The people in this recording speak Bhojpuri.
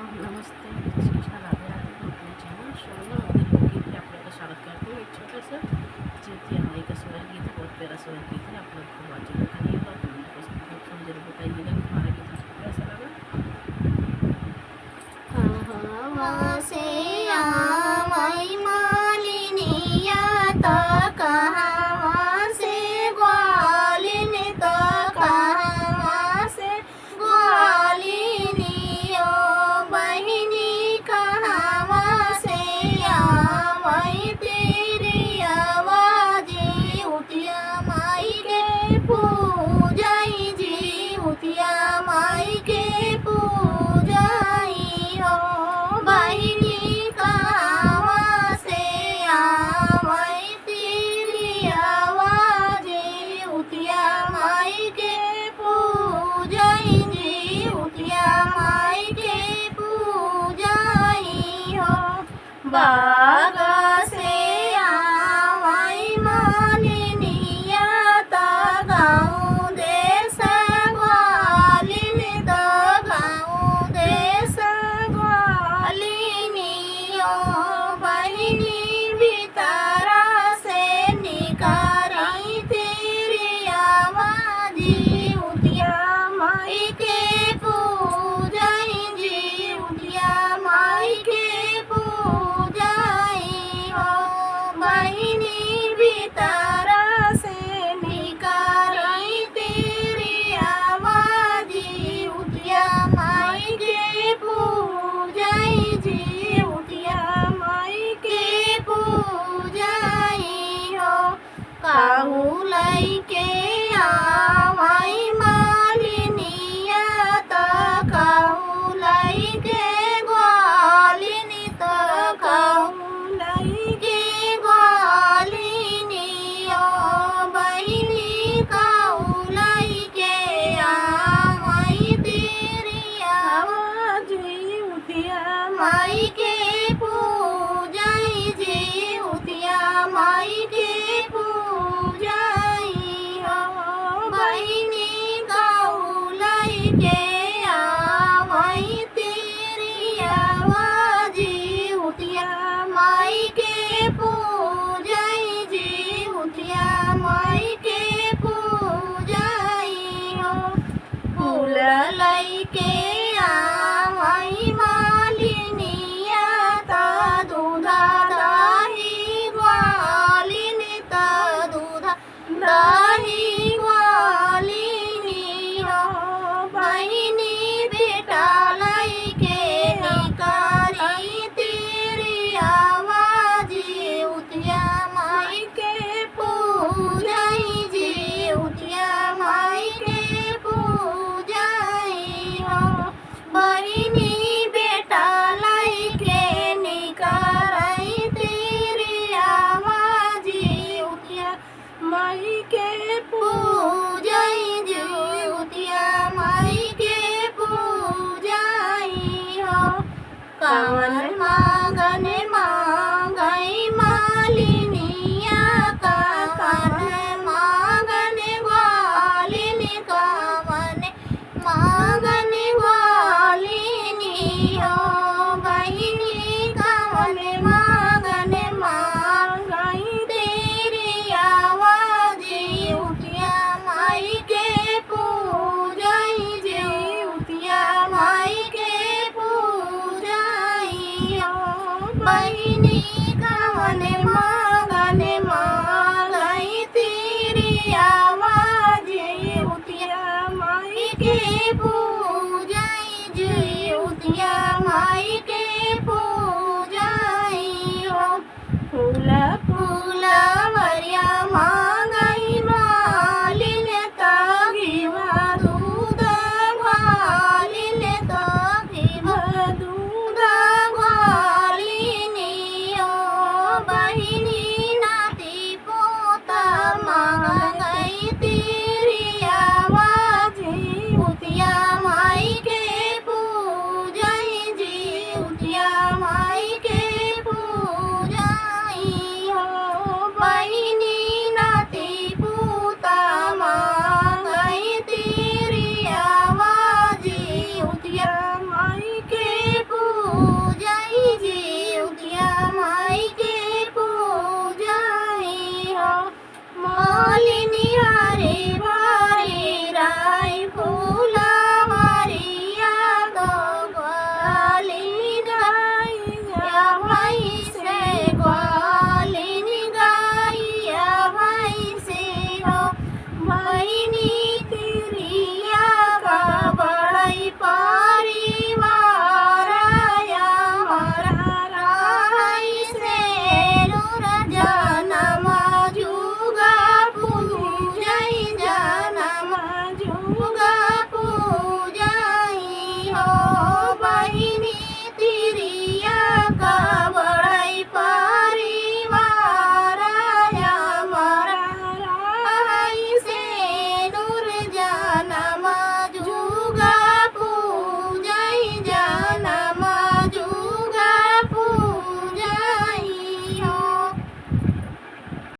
नमस्ते, जय श्री कृष्ण, राधे राधे। तो अपने चैनल शोना मोदी लोकगीत पे आप लोग का स्वागत करती हूँ। एक छोटा सा ज्योति हमारी का स्वर गीत है, बहुत प्यारा स्वर गीत है। आप लोग को वाचिंग करिएगा और कमेंट बॉक्स में ऑप्शन जरूर बताइएगा कि हमारा गीत आपको कैसा लगा। कहाँ से आई मालिनिया तो कहाँ से ग्वालिन तो कहाँ से ग्वालिनियो बहिनी कहाँ से आई तेरी आवाज़ उठिया माई के पूजाई जी उठिया माई के पूजाई हो बहिनी कहाँ से आई तेरी आवाज़ उठिया माई के पूजाई जी उठिया माई के पूजाई हो बाग से आई मालिनिया ता गाँव देश ग्वालिन ता गाँव देश ग्वालिनियो बहिनी भीतरा से निकाली तेरी आवाज़ उठिया माई के पूजाई जी उठिया माई के पूजाई हो बहिनी भीतरा से निकाली तेरी आवाज़ उठिया माई के पूजाई जी उठिया माई के पूजाई हो काहू लैके आई मालिनिया तो काहू लैके ग्वालिन तो काहू लैके ग्वालिनियो बहिनी काहू लैके आई तेरी आवाज़ उठिया माई के पूजाई जी उठिया माई के पूजाई हो बहिनी काहू लैके आई तेरी आवाज़ उठिया माई के पूजाई जी उठिया माई के पूजाई हो फूल लैके आई मालिनिया ता दूधा दही ग्वालिन ता दूधा दही ग्वालिनी हो बहिनी बेटा लैके निकाली तेरी आवाज़ उठिया माई के पूजाई जी उठिया माई के पूजाई हो बहिनी बेटा लैके निकाली तेरी आवाज़ उठिया माई के पूजाई जी उठिया माई के पूजाई हो कावन मांगन मांगई मालिनिया का कान मांगन ग्वालिन कावन मांगन ग्वालिनी हो बहिनी कावन मांगन मांगई तेरी आवाज़ उठिया माई के पूजाई जी उठिया माई के पूजाई हो बहिनी कावन मांगन मांगई तेरी आवाज़ उठिया माई के पूजाई जी उठिया माई के पूजाई हो फूल फूल वरिया मांगई मालिन ता घिवा दूध ग्वालिन ता घिवा दूध ग्वालिनियो बहिनी नाती पोता मांगई तेरी आवाज़ उठिया माई के पूजाई जी उठिया माई के पूजाई हो बहिनी नाती पोता मांगई तेरी आवाज़ उठिया माई के